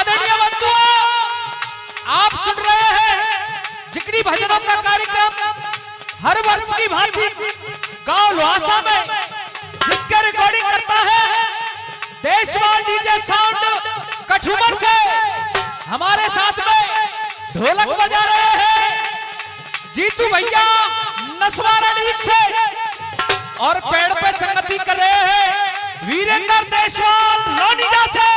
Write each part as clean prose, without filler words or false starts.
आदरणीय बंधुओं, आप सुन रहे हैं जिगरी भजनों का कार्यक्रम हर वर्ष की भांति गांव लोहासा में, जिसका रिकॉर्डिंग करता है देशवाल डीजे साउंड कठुमर से। हमारे साथ में ढोलक बजा रहे हैं जीतू भैया नसवारा डीज से, और पेड़ पे संगति कर रहे हैं वीरेंद्र देशवाल लोनीजा से,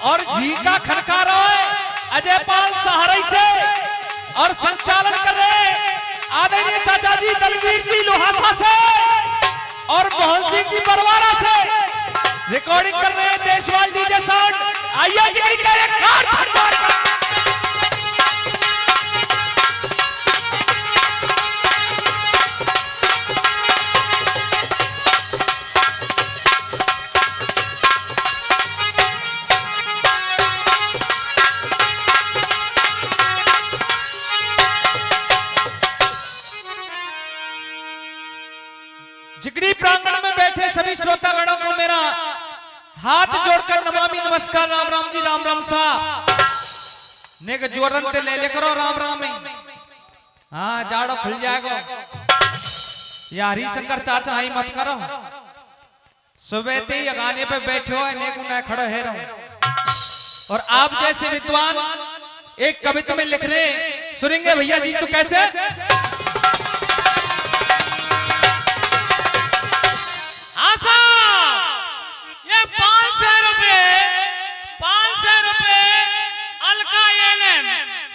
और जी का खनका रहा है अजय पाल सहारे से, और संचालन कर रहे हैं आदरणीय चाचा जी दलवीर जी लोहासा से, और मोहन सिंह जी बरवारा से। रिकॉर्डिंग कर रहे हैं देशवाल डीजे साउंड। आइए जिगरी का एक जिगरी प्रांगण में बैठे सभी श्रोतागणों को मेरा हाथ जोड़कर नमामि नमस्कार। राम राम जी, राम राम साहब ने के जोरन ते ले करो राम राम में। हाँ जाड़ो खुल जाएगा यार, हरिशंकर चाचा आई मत करो, सुबह ते ही गाने पे बैठे हो ने को ना खड़े है रहो। और आप जैसे विद्वान एक कविता में लिख रहे सुनेंगे भैया जी, तो कैसे ये 500 रुपए अलका एनएन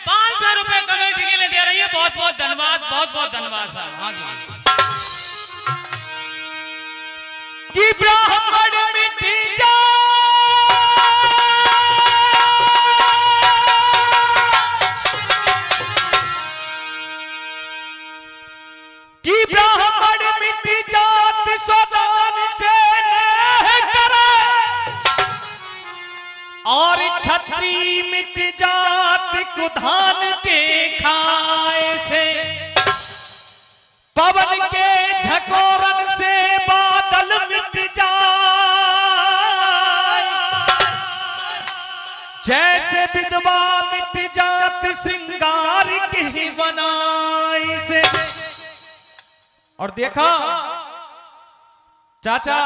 500 रुपए कमेटी के लिए दे रही है। बहुत बहुत धन्यवाद, बहुत बहुत धन्यवाद साहब। हाँ जी। कि ब्राह्मण मिट जा कि ब्राह्मण मिट जात सोदान से करे, और छत्री मिट जात कुधान के खाए से, पवन के झकोरन से बादल मिट जाए, जैसे विधवा मिट जात श्रृंगार की बनाई से। और देखा चाचा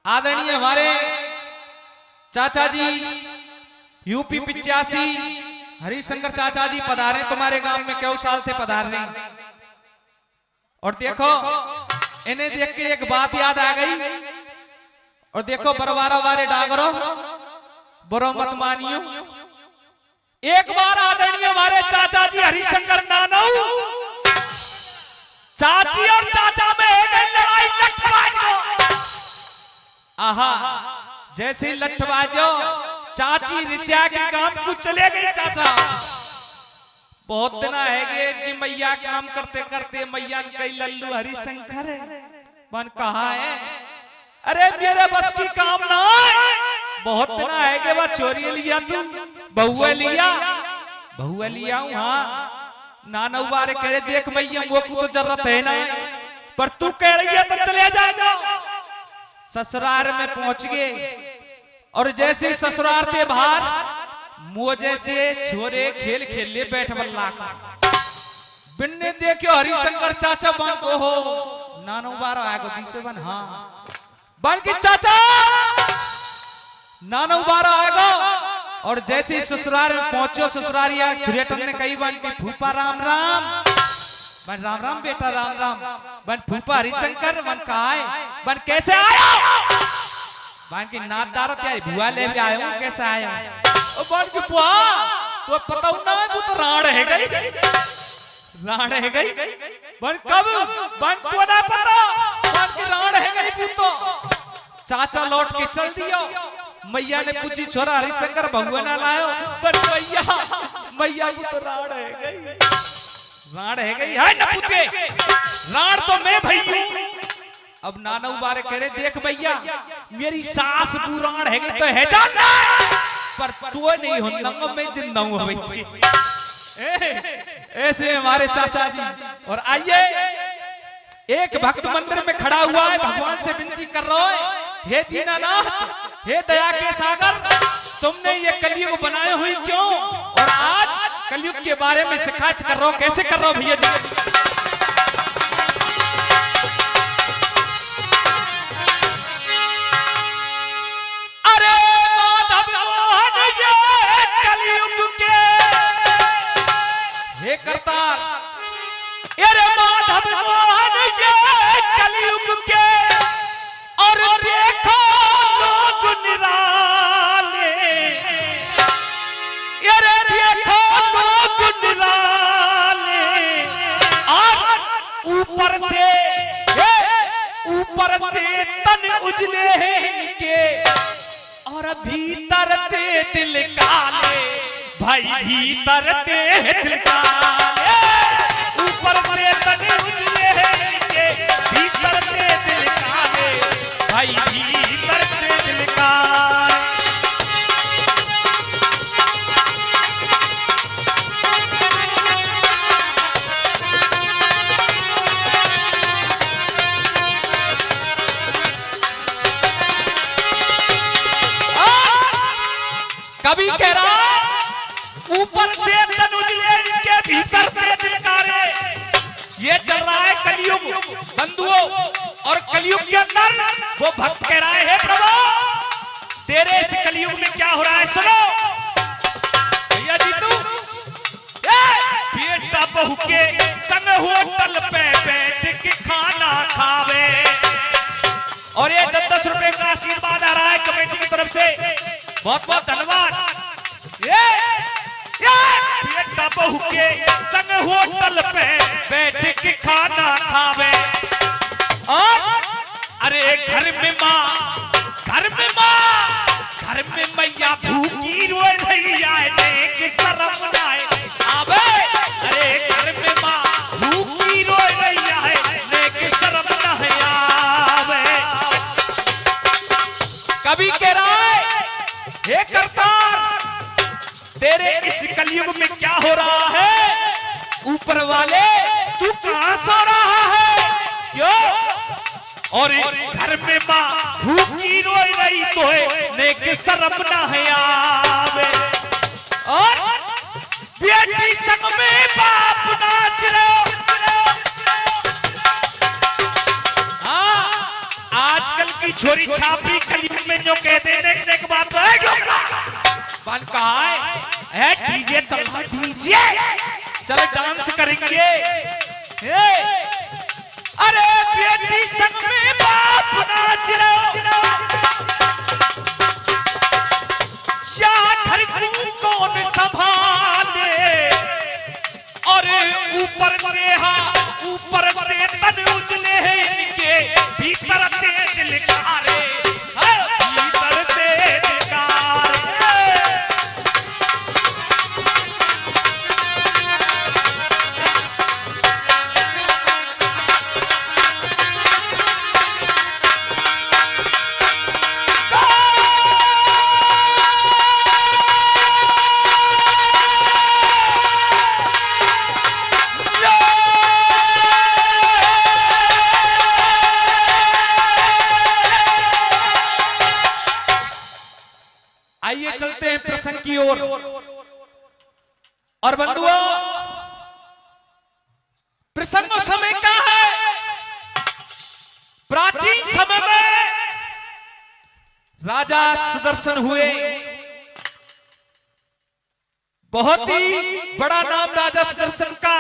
आदरणीय हमारे चाचा जी यूपी 85 हरिशंकर चाचा जी पधारे तुम्हारे गांव में, क्यों साल थे पधारने। और देखो इन्हें देख के एक बात याद आ गई। और देखो बरवारा वारे डागरो बरो मत मानियो, एक बार आदरणीय हमारे चाचा जी हरिशंकर नानऊ चाची और चाचा में हो गई लड़ाई लठबाज को। आहा जैसे लठबाजो चाची रिश्या के काम को चले गई। चाचा बहुत दिन है कि मैया काम करते करते मैया ने कही लल्लू हरिशंकर मन कहा है, अरे मेरे बस की काम ना है। बहुत दिन है कि वह चोरी लिया तू बहुआ लिया हूं। हाँ नाना बारे कह रहे देख मैया वो को तो जरूरत है ना, पर तू कह रही है तो चले जाएगा। ससुराल में पहुंच गए, और जैसे ससुराल के बाहर मुझे जैसे छोरे खेल खेलने बैठ बल्ला का बिन्ने देखियो हरिशंकर चाचा बन को हो नानो बार आएगो दिसे बन। हाँ बन की चाचा नानो बार आएगो, और जैसे ससुराल पहुंचो ससुरारिया छुरेटन ने कही बन के फूफा राम राम बन, राम राम बेटा राम राम बन, फूफा हरिशंकर बन कहा है बन, कैसे आया बन की नातदार त्यारी बुआ ले भी आया हूं, कैसे आया ओ बन की बुआ तो पता ना है वो तो राण है गई बन, कब बन को ना पता बन की राण है गई वो तो। चाचा लौट के चल दियो। मैया ने पूछी छोरा हरिशंकर बहुआ ना लायो, पर मैया वो तो राण है गई है ना पुते, राण तो मैं भई। अब नाना बारे कह रहे देख भैया मेरी सास बुराण है गई तो है जानना, पर तू नहीं हो नंग में जिंदा हूं भाई। ऐसे हमारे चाचा जी। और आइए एक भक्त मंदिर में खड़ा हुआ है, भगवान से विनती कर रहा है, हे दीनानाथ हे दया के सागर, तुमने ये कलयुग बनाए हुई क्यों, और आज कलयुग के बारे में शिकायत कर रहे हो, कैसे कर रहे हो भैया जी? अरे माधव मोहन ये कलयुग के, हे करतार, अरे माधव मोहन ये कलयुग के, और देखो लोग निराले, अरे देखो लोग निराले, और ऊपर से तन उजले हैं इनके, और भीतर ते दिल काले, भाई भीतर ते दिल काले, ऊपर से तन उजले हैं इनके, भीतर ते दिल काले, भाई भीतर ते दिल काले। कभी कह रहा ऊपर से तन उजले इनके, भीतर ते दिल काले। ये चल रहा है कलयुग बंधुओं, और कलयुग के अंदर वो भक्त कह रहा है, प्रभु तेरे इस कलयुग में क्या हो रहा है, सुनो भैया जी। तू बेटा बहू के संग होटल पे बैठ के खाना खावे, और ये 10-10 रुपए का आशीर्वाद आ रहा है कमेटी की तरफ से, बहुत बहुत धन्यवाद। ये बेटा बहू के संग होटल पे बैठ के खाना खावे, और अरे घर में मैया भूखी रोए रैया ने शर्म ना आवे, अरे घर में माँ भूखी रोए रैया ने शर्म ना आवे। कभी कह रहा है, हे करतार तेरे इस कलयुग में क्या हो रहा है, ऊपर वाले तू कहां सो रहा है, क्यों, और घर में माँ भूखी रोई रही तो है नेक शर्म ना है आवे, और बेटी संग में बाप नाच रहे। हाँ, आजकल की छोरी छापी कलयुग में जो कह देने के बात बन कहा है, डीजे चल रहा, डीजे चलो डांस करेंगे। अरे बेटी संग में बाप नाच रहे, या घर को कौन संभाले, और ऊपर से तन उजले हैं इनके, भीतर ते दिल कारे, भीतर ते दिल कारे। आइए चलते हैं प्रसंग की ओर। और बंधुओं, प्रसंग समय का है, प्राचीन समय में राजा सुदर्शन हुए, बहुत ही बड़ा नाम राजा सुदर्शन का।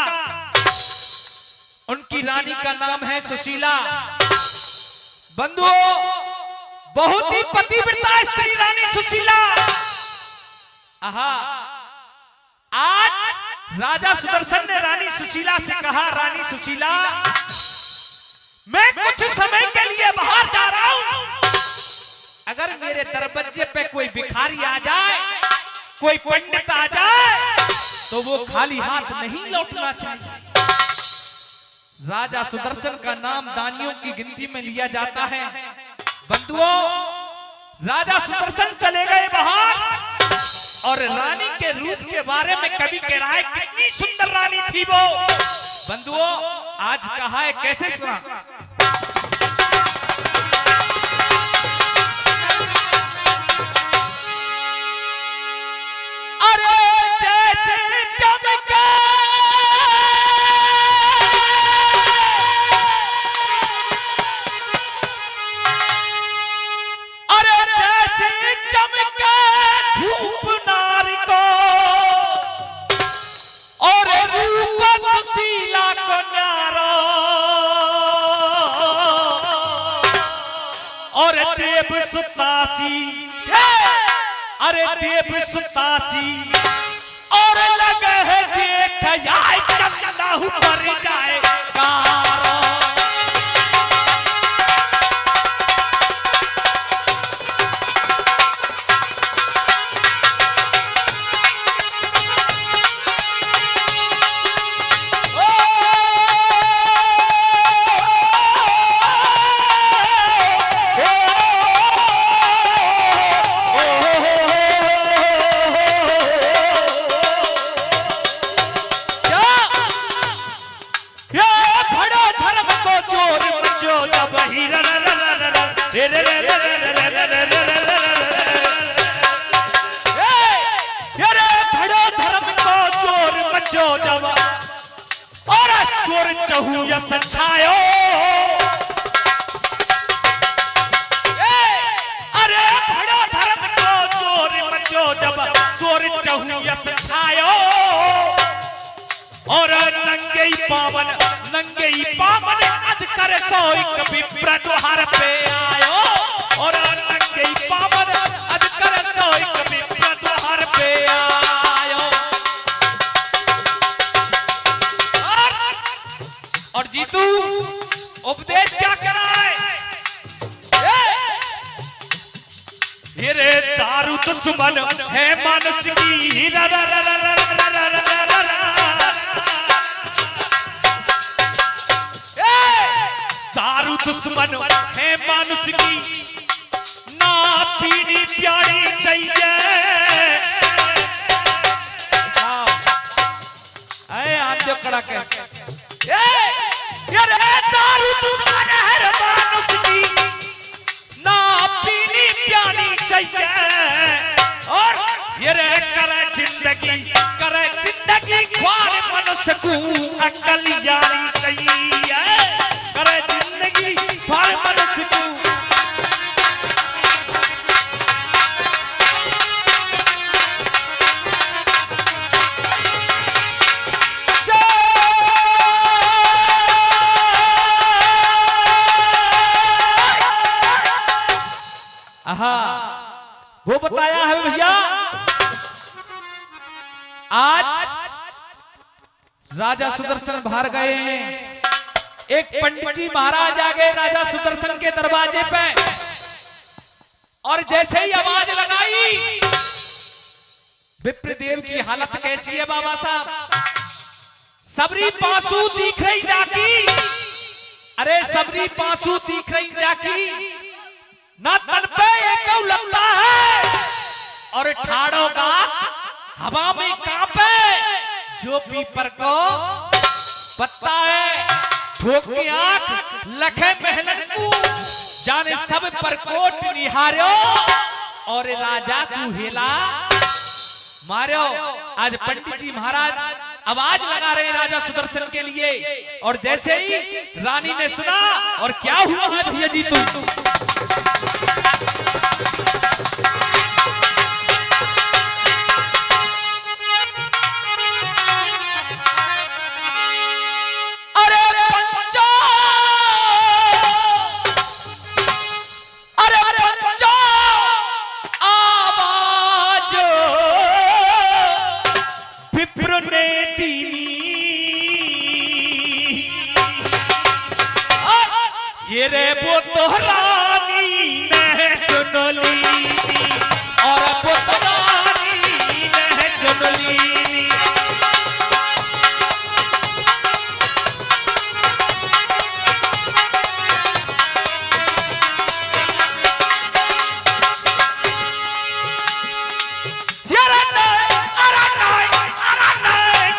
उनकी रानी का नाम है सुशीला। बंधुओं, बहुत ही पतिव्रता स्त्री रानी सुशीला। आहा, आज राजा सुदर्शन ने रानी सुशीला से कहा, रानी सुशीला मैं कुछ समय के लिए बाहर जा रहा हूं, अगर मेरे दरवाजे पे कोई भिखारी आ जाए, कोई पंडित आ जाए, तो वो खाली हाथ नहीं लौटना चाहिए। राजा सुदर्शन का नाम दानियों की गिनती में लिया जाता है। बंधुओं, राजा सुदर्शन चले गए बाहर, और रानी के रूप के बारे में कवि कह रहा है, कितनी सुंदर रानी थी वो। बंधुओं, आज कहा है, कैसे सुना। सुतासी, अरे देव सुतासी और लगे है देख आए चंदा ऊपर जाए कारो। छायो अरे बड़ो धर्म को जोर मचो जब सोर चहुयस छायो और नंगे पावन अध कर सोइक विप्र द्वार पे आयो और नंगे पावन अध कर सोइक विप्र द्वार पे आयो। और जीतू उपदेश क्या कराए? ये रे दारू दुश्मन है मानुष की, दारू दुश्मन है मानुष की, ना पीनी प्यारी चाहिए। आए आज जो कड़ा के दारू दुश्मन है मानुष की, ना पीनी प्यानी चाहिए। और ये रे करे जिंदगी ख्वार मनुष्य को अकल जानी चाहिए। करे जिंदगी ख्वार मनुष्य को वो बताया है भैया। आज राजा सुदर्शन बाहर गए हैं, एक पंडित जी महाराज आ गए राजा सुदर्शन के दरवाजे पे और जैसे ही आवाज लगाई, विप्रदेव की हालत कैसी है बाबा साहब? सबरी पांसू दिख रही जाकी, अरे सबरी पांसू दिख रही जाकी, ना तन पे एक लगता है और ठाड़ों का हवा में कांपे, जो पीपर को पत्ता है ठोक के आंख लखे मेहनत को, जाने सब पर कोट निहारो और राजा को हिला मारो। आज पंडित जी महाराज आवाज लगा रहे हैं राजा सुदर्शन के लिए, और जैसे ही रानी ने सुना, और क्या हुआ है भैया जी तुम? ये रे वो तो रानी ने सुन ली, और वो तो रानी ने सुन ली।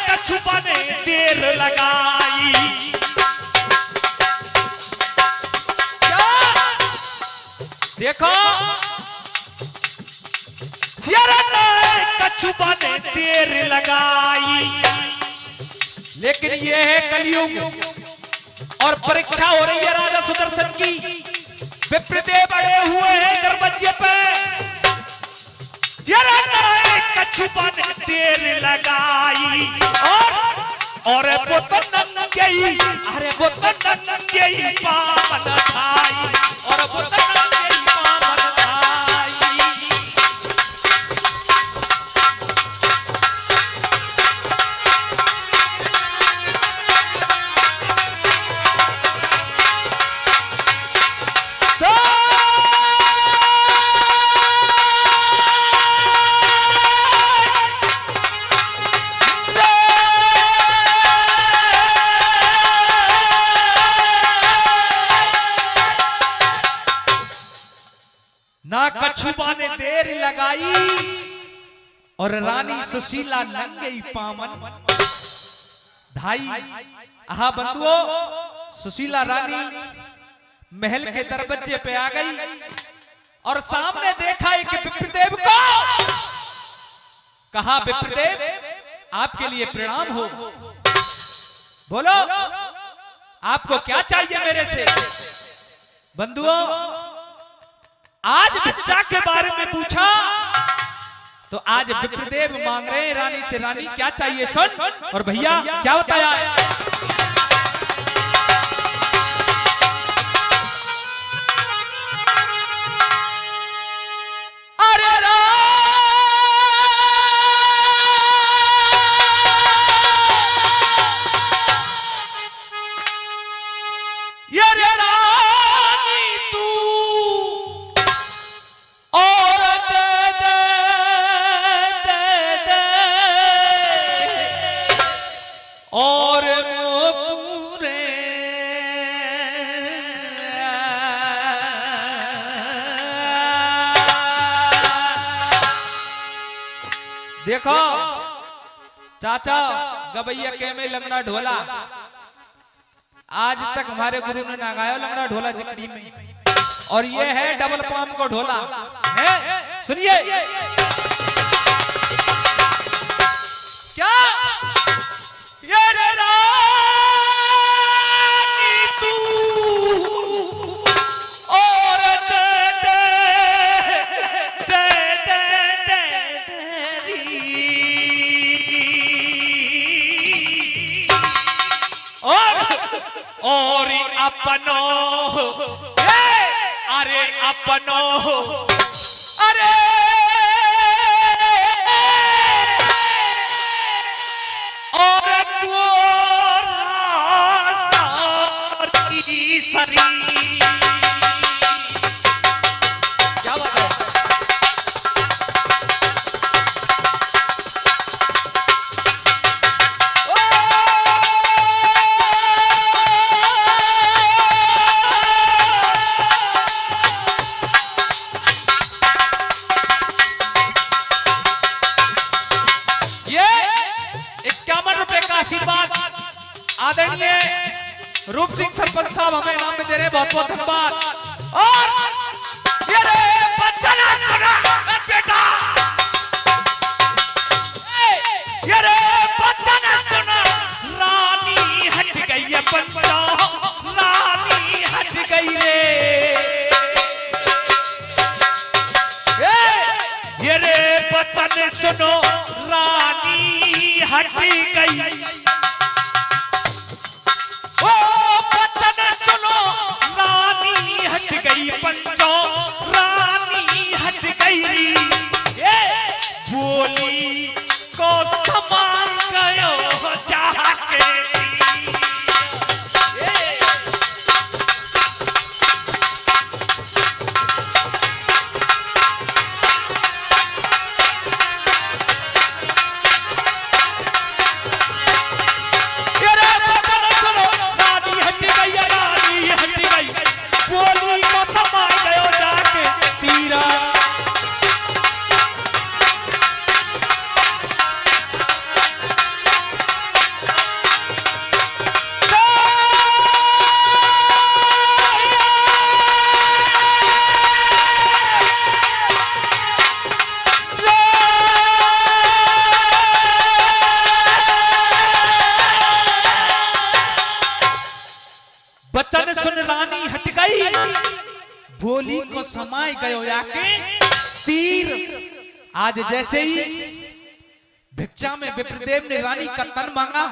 कछुआ ने देर लगाई, देखो कछुआ ने देर लगाई, लेकिन ये है कलयुग और परीक्षा हो रही है राजा सुदर्शन की। विप्रदेव अड़े हुए हैं दरवाजे पे, कछुआ ने देर लगाई, और वो तो नंगे, अरे वो तो नंगे पावन थाई, और वो तो नंगे पावन थाई। छुपा ने देर लगाई और रानी सुशीला नंगई पामन धाई। आहा बंधुओं, सुशीला रानी महल के दरवाजे पे आ गई और सामने देखा एक विप्रदेव को। कहा, विप्रदेव आपके लिए प्रणाम हो, बोलो आपको क्या चाहिए मेरे से। बंधुओं, आज भिक्षा के बारे में पूछा तो आज विप्रदेव मांग रहे हैं रानी से, रानी क्या चाहिए सुन। और भैया क्या बताया है? देखो चाचा गबैया के में लंगड़ा ढोला, आज तक हमारे गुरु ने ना गाया लंगड़ा ढोला जिकड़ी में, और ये है डबल पाम को ढोला है। सुनिए क्या, ये रे रानी तू और दे दे दे दे दे और अपनो, अरे अपनो, अरे और सारी सरी। क्या बात है? आशीर्वाद आदरणीय रूप सिंह सरपंच साहब हमें इनाम में दे रहे, बहुत बहुत धन्यवाद। और ये रे बच्चन सुना बेटा, ये रे बच्चन सुना, रानी हट गई है पंचो, रानी हट गई रे। ये रे बच्चन सुनो, रानी हट गई, ओ बच्चन सुनो, रानी हट गई पंचो, रानी हट गई। ये बोली को समान गयो जाके बच्चन सुन, रानी हट गई, बोली को समाय गयो आके तीर। आज जैसे ही भिक्षा में विप्रदेव ने रानी का तन मांगा,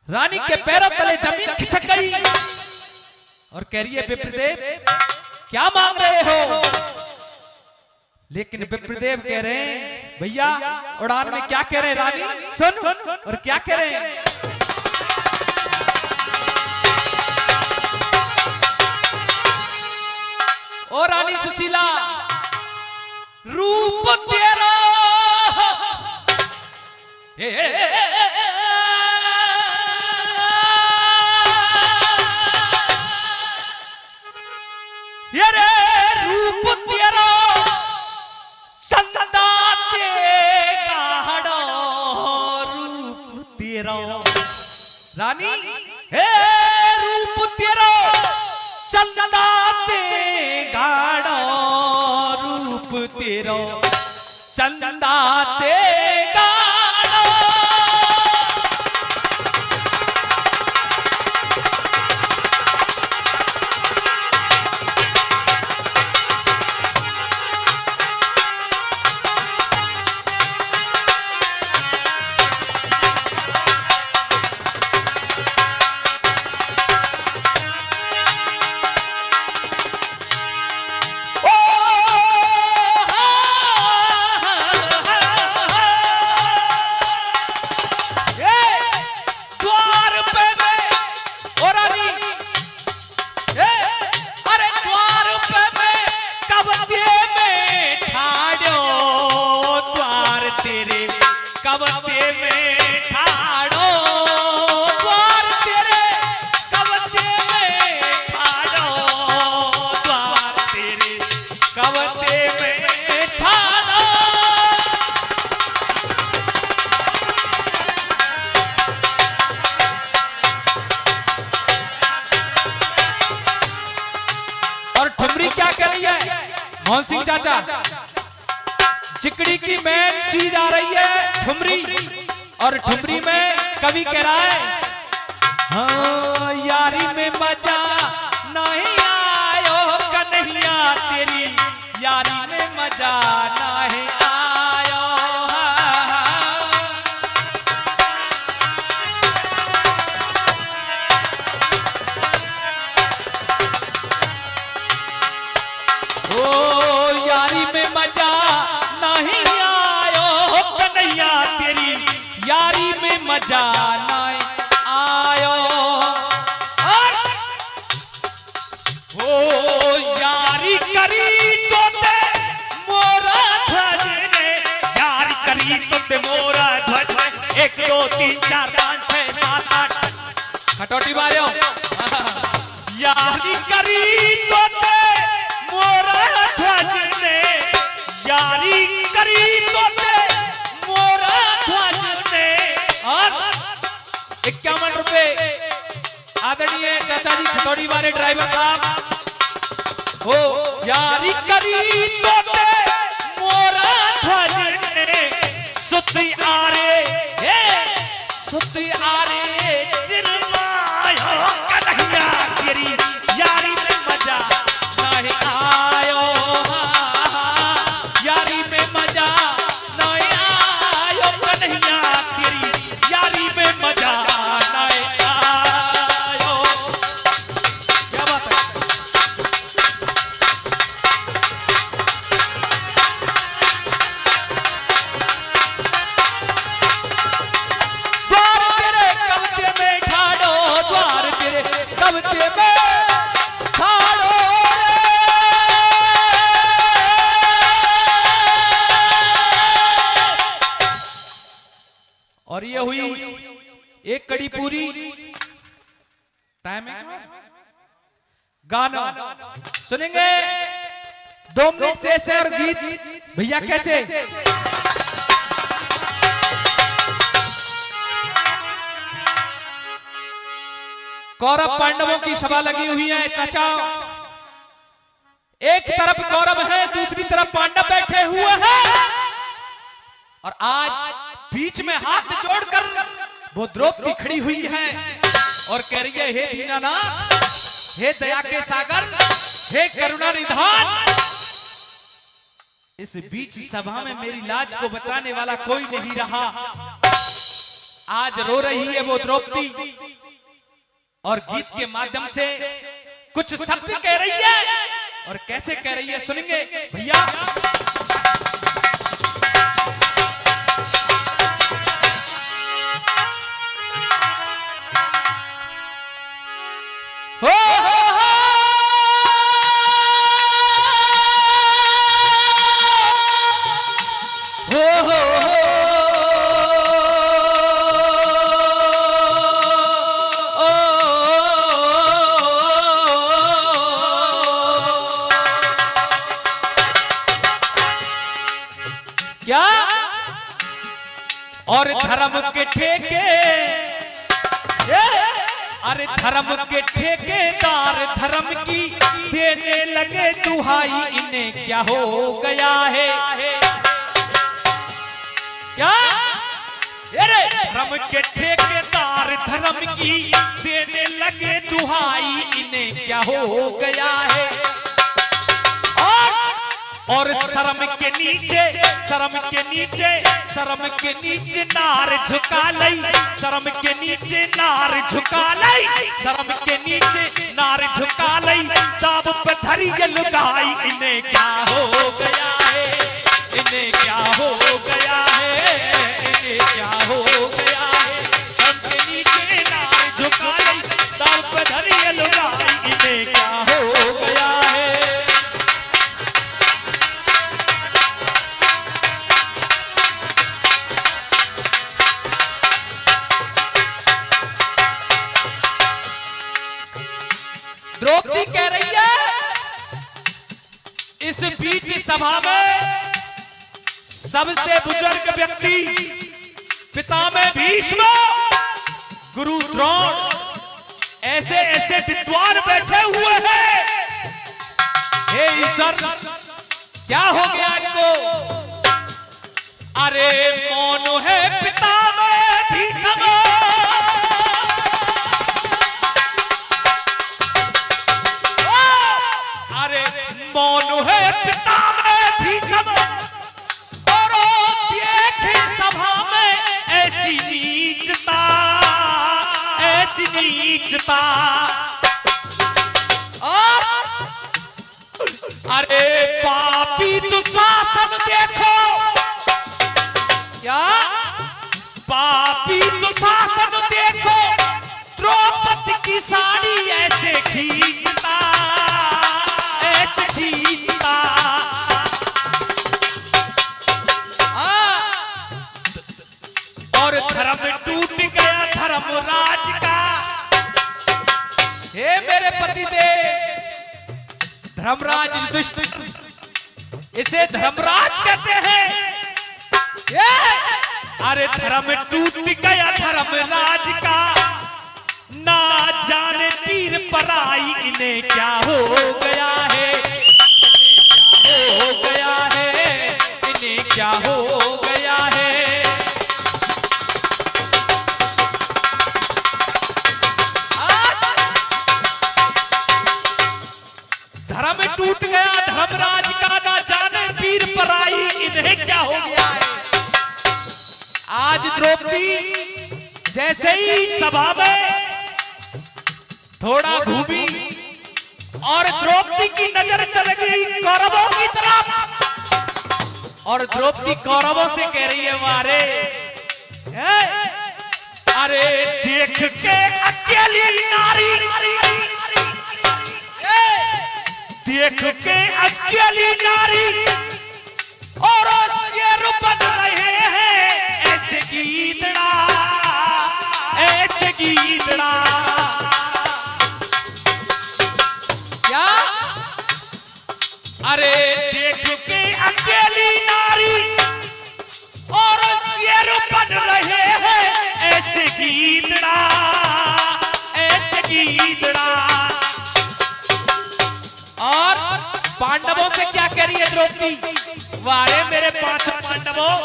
रानी के पैरों तले जमीन खिसक गई और कह रही है, विप्रदेव क्या मांग रहे हो? लेकिन विप्रदेव कह रहे हैं, भैया उड़ान में क्या कह रहे हैं रानी सुन, और क्या कह रहे हैं? ओ रानी सुशीला, रूप तेरा ये रे रूप तेरा चंदा ते गाढ़ो रूप तेरो रानी हे रूप तेरो चंदा ते गाढ़ो रूप तेरो चंदा ते गाढ़ो मोहन सिंह चाचा चिकड़ी की मेन चीज आ रही है ठुमरी और ठुमरी में कवि कह रहा है हाँ यारी में मजा नहीं आयो कन्हैया तेरी यारी में मजा नहीं आयो ओ यारी में मजा नहीं आयो कन्हैया तेरी यारी में मजा नहीं आयो ओ यारी करी तो ते मोरा ध्वज ने यारी करी तो ते मोरा ध्वज ने 1 2 3 4 5 6 7 8 खटोटी मारियो यारी करी तो ते मोरा ध्वज ने यारी करी तो ते मोरा ध्वज ने और 51 रुपए आदरणीय चाचा जी खटोरी वाले ड्राइवर साहब हो यारी करी तो ते मोरा ध्वज ने सुती आरे हे सुती आरे चिरमायो कन्हैया तेरी यारी में मजा नहीं आयो यारी में मजा नहीं आयो कन्हैया तेरी यारी में मजा नहीं आयो क्या बात है द्वार तेरे कविते में ठाड़ो द्वार तेरे कविते में ठाड़ो और ये हुई एक कड़ी पूरी टाइम है गाना सुनेंगे 2 मिनट से ऐसे और गीत भैया कैसे कौरव पांडवों की सभा लगी हुई है चाचा एक तरफ कौरव है दूसरी तरफ पांडव बैठे हुए हैं और आज बीच में हाथ जोड़कर वो द्रौपदी खड़ी हुई है और कह रही है हे दीनानाथ हे दया के सागर हे करुणा निधान इस बीच सभा में मेरी लाज को बचाने वाला कोई नहीं रहा आज रो रही है वो द्रौपदी और गीत के माध्यम से कुछ शब्द कह रही है और कैसे कह रही है सुनेंगे भैया क्या? और धर्म के ठेके, अरे धर्म के ठेकेदार धर्म की देने लगे दुहाई, इन्हें क्या हो गया है? क्या? अरे धर्म के ठेकेदार धर्म की देने लगे दुहाई, इन्हें क्या हो गया है? और शर्म के नीचे, शर्म के नीचे, शर्म के नीचे नार झुका लई, शर्म के नीचे नार झुका लई, शर्म के नीचे नार झुका लई, दाब पे धरी ये लुगाई, इन्हें क्या हो गया है? इन्हें क्या हो गया है? इन्हें क्या हो गया है? शर्म के नीचे नार झुका लई, दाब पे धरी ये लुगाई, इन्हें क्या हो गया है? द्रौपदी कह रही है, इस बीच सभा में सबसे बुजुर्ग व्यक्ति पितामह भीष्म, गुरु द्रोण, ऐसे ऐसे विद्वान बैठे हुए हैं। हे ईश्वर, क्या हो गया इनको? अरे मौन है पितामह भीष्म, मौन है पितामह भीष्म, और देखे सभा में ऐसी नीचता, ऐसी नीचता। अरे पापी दुशासन देखो, क्या? पापी दुशासन देखो, द्रौपदी की साड़ी ऐसे खींचता, ऐसे खींचता। और धर्म टूट गया धर्मराज का। हे मेरे पतिदेव, धर्मराज दुष्ट, इसे धर्मराज कहते हैं। अरे धर्म टूट गया धर्मराज का, ना जाने पीर पराई, इन्हें क्या हो गया है? इन्हें क्या हो गया है? इन्हें क्या हो गया है? धर्म टूट गया धर्मराज का, ना जाने पीर पराई, इन्हें क्या हो गया है? आज द्रौपदी जैसे ही सभा में थोड़ा घूमी और द्रौपदी की नजर चल गई कौरवों की तरफ, और द्रौपदी कौरवों से कह रही है, मारे अरे देख के अकेली नारी, देख के अकेली नारी, और शेर बन रहे हैं ऐसे गीदड़ा, ऐसे गीदड़ा। क्या? अरे देख के अकेली नारी, और शेर बन रहे हैं ऐसे गीदड़ा, ऐसे गीदड़ा। और पांडवों से क्या कह रही है द्रौपदी? वारे मेरे 5 पांडवों,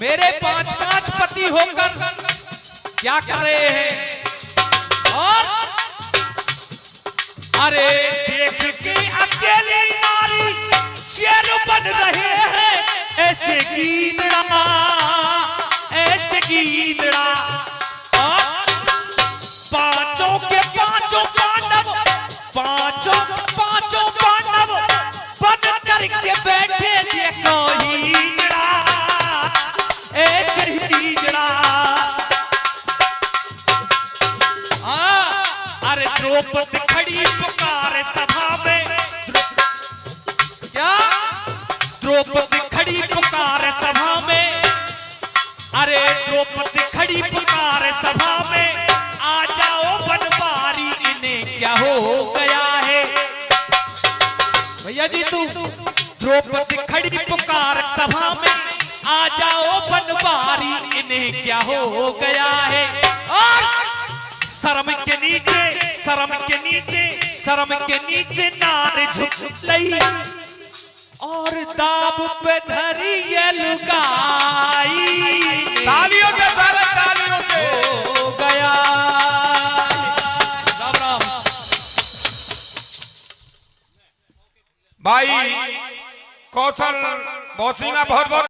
मेरे 5 पति होकर क्या कर रहे हैं? और अरे देख के अकेली नारी, शेर बन रहे हैं ऐसे गीदड़ा, ऐसे गीदड़ा। और 5 के 5 पांडव, 5 पांडव बन करके बैठे, देखो हीजड़ा, ऐसे हीजड़ा। अरे द्रौपदी खड़ी पुकार सभा में, क्या? द्रौपदी खड़ी पुकार सभा में, अरे द्रौपदी खड़ी पुकार सभा में, आ जाओ बनवारी, इन्हें क्या हो गया है? भैया जी तू द्रौपदी खड़ी पुकार भारी इन्हें क्या हो गया है। और शर्म के नीचे शर्म के नीचे शर्म के नीचे नार झुक लई और दाब पे धरी ये लुगाई तालियों से सारे तालियों से हो गया। राम राम भाई कौशल बॉसिंगा बहुत बहुत